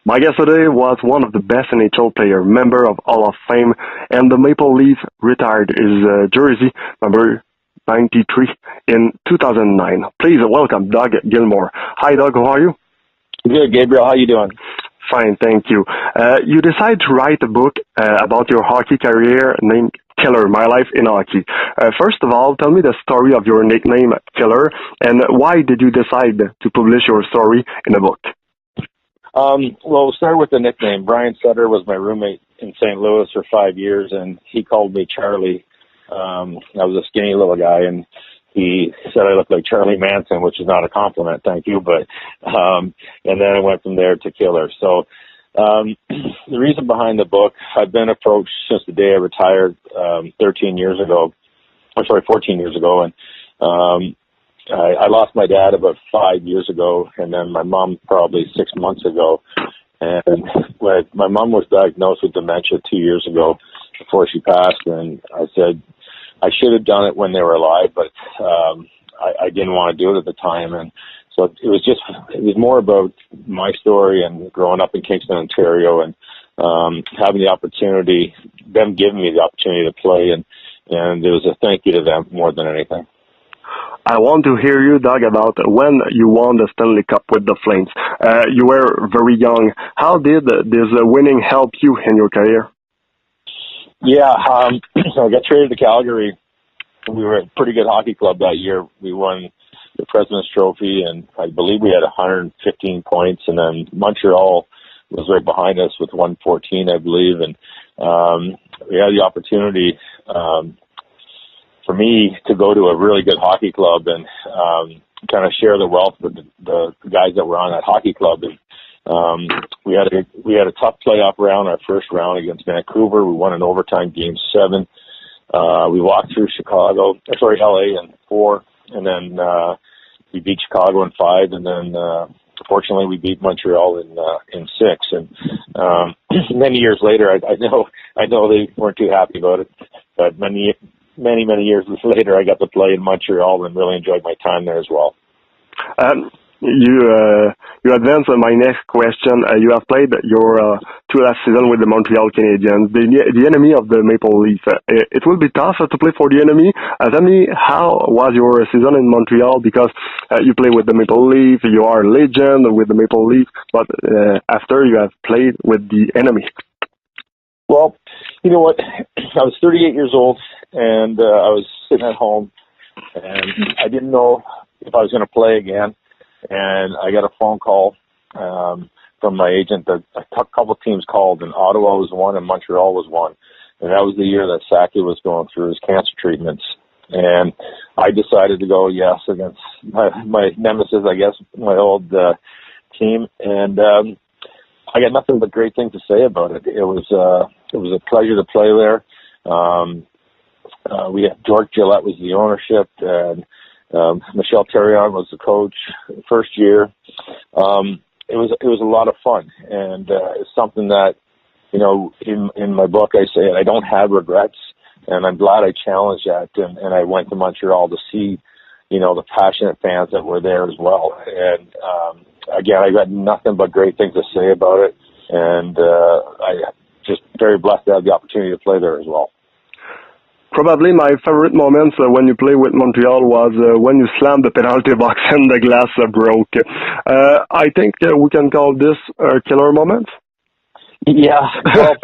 My guest today was one of the best NHL player, member of Hall of Fame, and the Maple Leaf retired his jersey, number 93, in 2009. Please welcome Doug Gilmour. Hi, Doug. How are you? Good, Gabriel. How you doing? Fine, thank you. You decided to write a book about your hockey career named Killer, My Life in Hockey. First of all, tell me the story of your nickname, Killer, and why did you decide to publish your story in a book? Well, we'll start with the nickname. Brian Sutter was my roommate in St. Louis for 5 years, and he called me Charlie. I was a skinny little guy, and he said I looked like Charlie Manson, which is not a compliment, thank you. But and then I went from there to Killer. So the reason behind the book, I've been approached since the day I retired 14 years ago, and I lost my dad about 5 years ago, and then my mom probably 6 months ago. And when my mom was diagnosed with dementia 2 years ago before she passed, and I said I should have done it when they were alive, but I didn't want to do it at the time. And so it was more about my story and growing up in Kingston, Ontario, and having the opportunity, them giving me the opportunity to play, and it was a thank you to them more than anything. I want to hear you, Doug, about when you won the Stanley Cup with the Flames. You were very young. How did this winning help you in your career? Yeah, so I got traded to Calgary. We were a pretty good hockey club that year. We won the President's Trophy, and I believe we had 115 points. And then Montreal was right behind us with 114, I believe. And we had the opportunity for me to go to a really good hockey club and kind of share the wealth with the guys that were on that hockey club. And we had a tough playoff round, our first round against Vancouver. We won in overtime, Game 7. We walked through LA in 4, and then we beat Chicago in 5, and then fortunately we beat Montreal in 6. And many years later, I know they weren't too happy about it, but many years later, I got to play in Montreal and really enjoyed my time there as well. You advance on my next question. You have played your 2 last season with the Montreal Canadiens, the enemy of the Maple Leaf. It will be tough to play for the enemy. Tell me, how was your season in Montreal? Because you play with the Maple Leaf, you are a legend with the Maple Leaf, but after you have played with the enemy. Well, you know what? I was 38 years old, and I was sitting at home, and I didn't know if I was going to play again. And I got a phone call from my agent that a couple of teams called, and Ottawa was one, and Montreal was one. And that was the year that Sackey was going through his cancer treatments. And I decided to go yes against my nemesis, I guess, my old team. And I got nothing but great things to say about it. It was a pleasure to play there. We had George Gillette was the ownership, and Michel Therrien was the coach first year. It was a lot of fun, and it's something that, you know, in my book I say I don't have regrets, and I'm glad I challenged that, and I went to Montreal to see, you know, the passionate fans that were there as well. And again, I got nothing but great things to say about it, and I just very blessed to have the opportunity to play there as well. Probably my favorite moments when you play with Montreal was when you slammed the penalty box and the glass broke. I think we can call this a killer moment. Yeah. Well,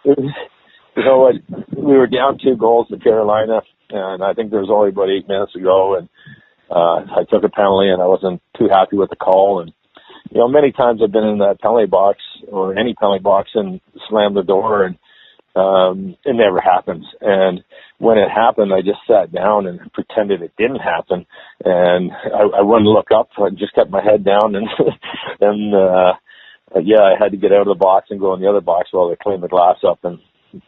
you know what? We were down 2 goals to Carolina, and I think there was only about 8 minutes to go, and I took a penalty, and I wasn't too happy with the call. And, you know, many times I've been in that penalty box or any penalty box and slammed the door, and it never happens. And when it happened, I just sat down and pretended it didn't happen, and I wouldn't look up. I just kept my head down, and I had to get out of the box and go in the other box while they cleaned the glass up, and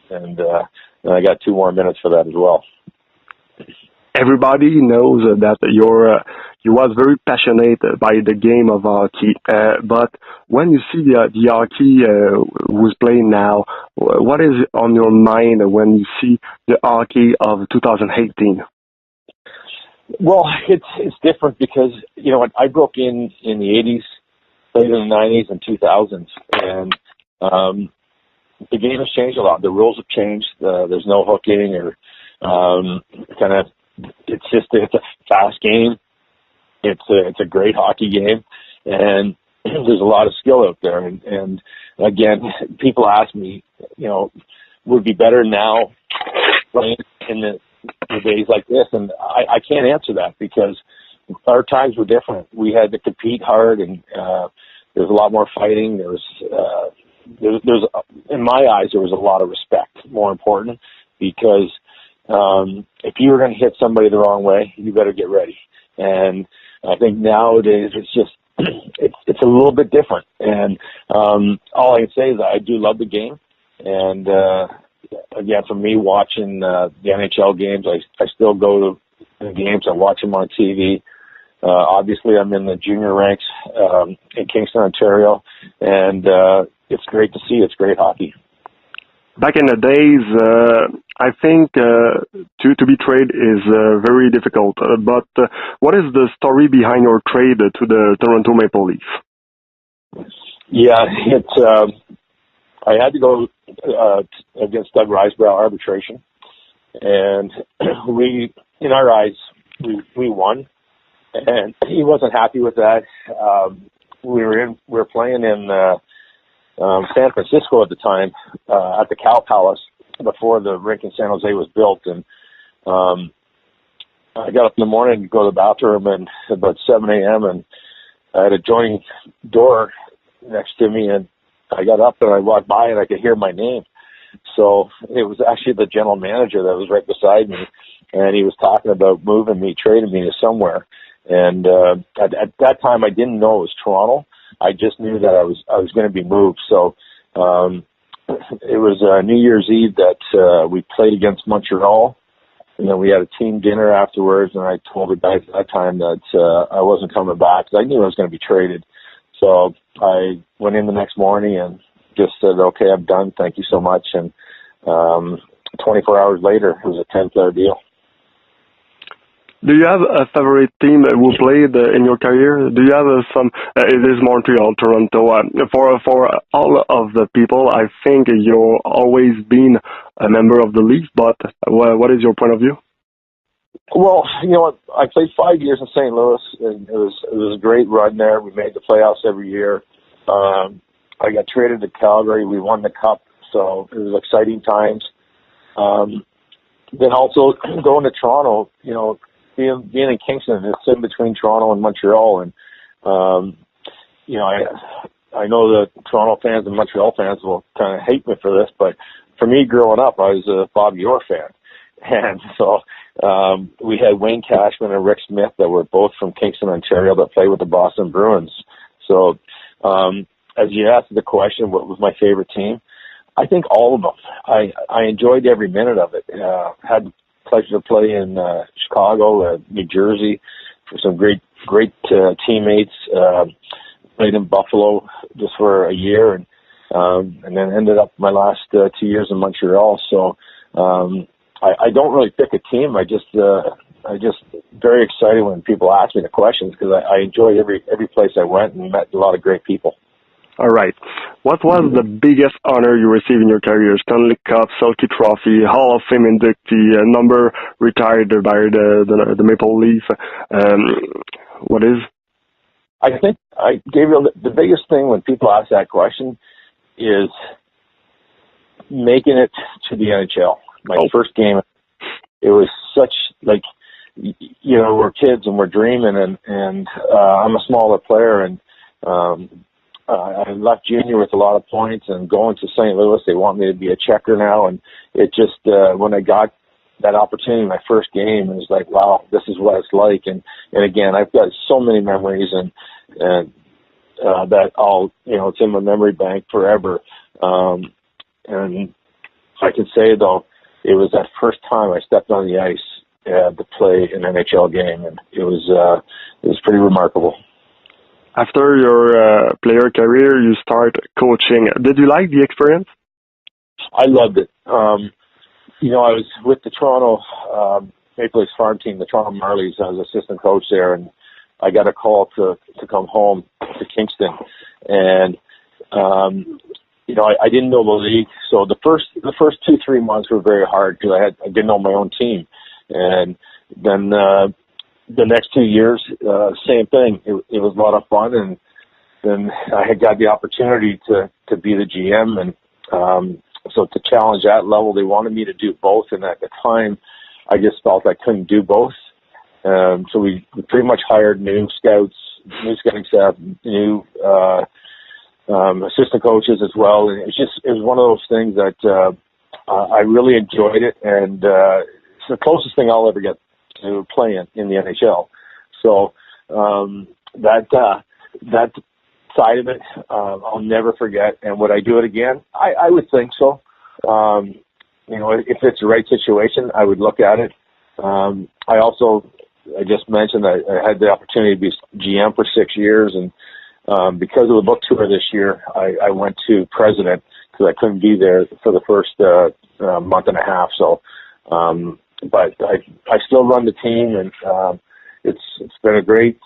I got 2 more minutes for that as well. Everybody knows that you was very passionate by the game of hockey, but when you see the hockey who's playing now, what is on your mind when you see the hockey of 2018? Well, it's different because, you know, I broke in the 80s, played in the 90s and 2000s, and the game has changed a lot. The rules have changed. There's no hooking or kind of. It's a fast game. It's a great hockey game, and there's a lot of skill out there. And again, people ask me, would it be better now playing in the days like this? And I can't answer that because our times were different. We had to compete hard, and there's a lot more fighting. There's in my eyes, there was a lot of respect. More important, because if you were going to hit somebody the wrong way, you better get ready. And I think nowadays it's just it's a little bit different. And all I can say is that I do love the game. And again, for me, watching the NHL games, I still go to the games. I watch them on TV. Obviously, I'm in the junior ranks in Kingston, Ontario, and it's great to see. It's great hockey. Back in the days, I think to be traded is very difficult. But what is the story behind your trade to the Toronto Maple Leafs? Yeah, I had to go against Doug Risebrough arbitration, and in our eyes, we won, and he wasn't happy with that. We were playing in San Francisco at the time, at the Cow Palace, before the rink in San Jose was built, and I got up in the morning to go to the bathroom, and about 7 a.m., and I had a joining door next to me, and I got up and I walked by and I could hear my name. So it was actually the general manager that was right beside me, and he was talking about trading me to somewhere. And at that time, I didn't know it was Toronto. I just knew that I was going to be moved. So it was New Year's Eve that we played against Montreal. And then we had a team dinner afterwards, and I told the guys at that time that I wasn't coming back because I knew I was going to be traded. So I went in the next morning and just said, okay, I'm done. Thank you so much. And 24 hours later, it was a 10-player deal. Do you have a favorite team who played in your career? Do you have some? It is Montreal, Toronto. For all of the people, I think you've always been a member of the Leafs. But what is your point of view? Well, you know what? I played 5 years in St. Louis, and it was a great run there. We made the playoffs every year. I got traded to Calgary. We won the Cup, so it was exciting times. Then also going to Toronto, being in Kingston, it's in between Toronto and Montreal, and I know the Toronto fans and Montreal fans will kind of hate me for this, but for me, growing up, I was a Bob Orr fan, and so we had Wayne Cashman and Rick Smith that were both from Kingston, Ontario, that played with the Boston Bruins. So as you asked the question, what was my favorite team? I think all of them. I enjoyed every minute of it. Had the pleasure to play in Chicago, New Jersey, for some great teammates. Played in Buffalo just for a year, and then ended up my last 2 years in Montreal. So I don't really pick a team. I just very excited when people ask me the questions because I enjoyed every place I went and met a lot of great people. All right. What was the biggest honor you received in your career? Stanley Cup, Selke Trophy, Hall of Fame inductee, number retired by the Maple Leaf. What is? I think, Gabriel, the biggest thing when people ask that question is making it to the NHL. My first game, it was such, we're kids and we're dreaming, and I'm a smaller player, and I left junior with a lot of points, and going to St. Louis, they want me to be a checker now, and it just, when I got that opportunity, my first game, it was like, wow, this is what it's like, and again, I've got so many memories, and that all, it's in my memory bank forever, and I can say, though, it was that first time I stepped on the ice to play an NHL game, and it was pretty remarkable. After your player career, you start coaching. Did you like the experience? I loved it. I was with the Toronto Maple Leafs farm team, the Toronto Marlies. I was assistant coach there, and I got a call to come home to Kingston, and I didn't know the league, so the first 2-3 months were very hard because I didn't know my own team, and then the next 2 years, same thing. It was a lot of fun, and then I had got the opportunity to be the GM, and so to challenge that level, they wanted me to do both, and at the time, I just felt I couldn't do both. So we pretty much hired new scouts, new scouting staff, new assistant coaches as well, and it was one of those things that I really enjoyed it, and it's the closest thing I'll ever get to playing in the NHL. So that side of it, I'll never forget. And would I do it again? I would think so. If it's the right situation, I would look at it. I just mentioned I had the opportunity to be GM for 6 years, and because of the book tour this year, I went to president because I couldn't be there for the first month and a half. So, but I still run the team, and it's been a great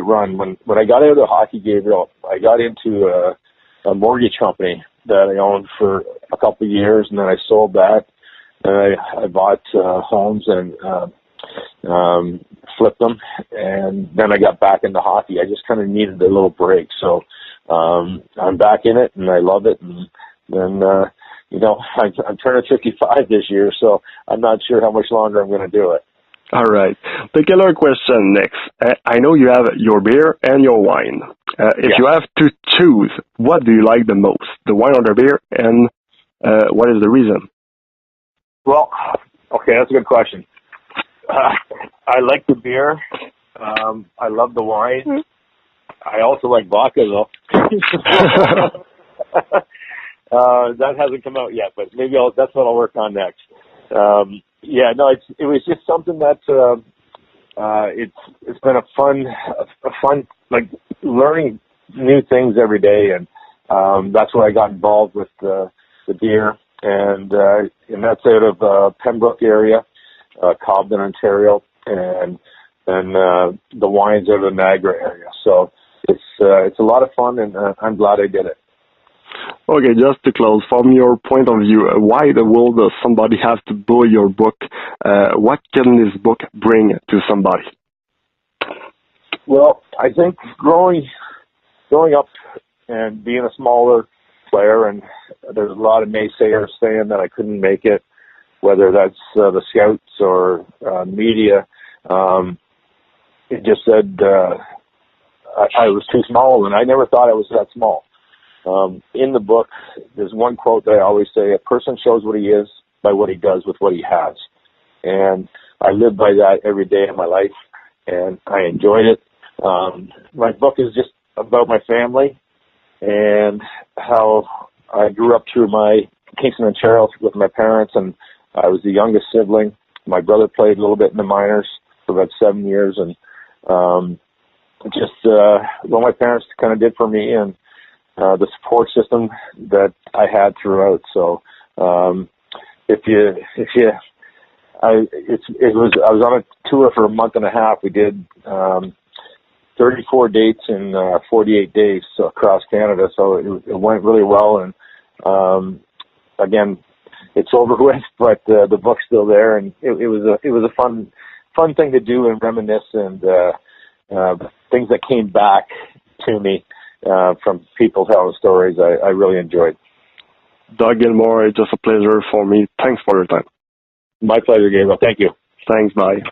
run. When I got out of hockey, Gabriel, I got into a mortgage company that I owned for a couple of years, and then I sold that, and I bought homes and flipped them, and then I got back into hockey. I just kind of needed a little break, so I'm back in it, and I love it. And then I'm turning 55 this year, so I'm not sure how much longer I'm going to do it. All right. The killer question next. I know you have your beer and your wine. If you have to choose, what do you like the most, the wine or the beer, and what is the reason? Well, okay, that's a good question. I like the beer. I love the wine. I also like vodka, though. That hasn't come out yet, but maybe that's what I'll work on next. It was just something that it's been a fun like learning new things every day, and that's where I got involved with the beer, and that's out of Pembroke area, Cobden, Ontario, and then the wines out of the Niagara area. So it's a lot of fun, and I'm glad I did it. Okay, just to close, from your point of view, why the world does somebody have to buy your book? What can this book bring to somebody? Well, I think growing up and being a smaller player, and there's a lot of naysayers saying that I couldn't make it, whether that's the scouts or media. It just said I was too small, and I never thought I was that small. In the book, there's one quote that I always say: a person shows what he is by what he does with what he has. And I live by that every day of my life, and I enjoyed it. My book is just about my family and how I grew up through my Kingston, Ontario with my parents, and I was the youngest sibling. My brother played a little bit in the minors for about 7 years, and what my parents kind of did for me, and the support system that I had throughout. So, I was on a tour for a month and a half. We did 34 dates in 48 days across Canada. So it went really well. And again, it's over with, but the book's still there, and it was a fun thing to do and reminisce, and things that came back to me. From people telling stories, I really enjoyed. Doug Gilmour, it's just a pleasure for me. Thanks for your time. My pleasure, Gabriel. Thank you. Thanks, bye.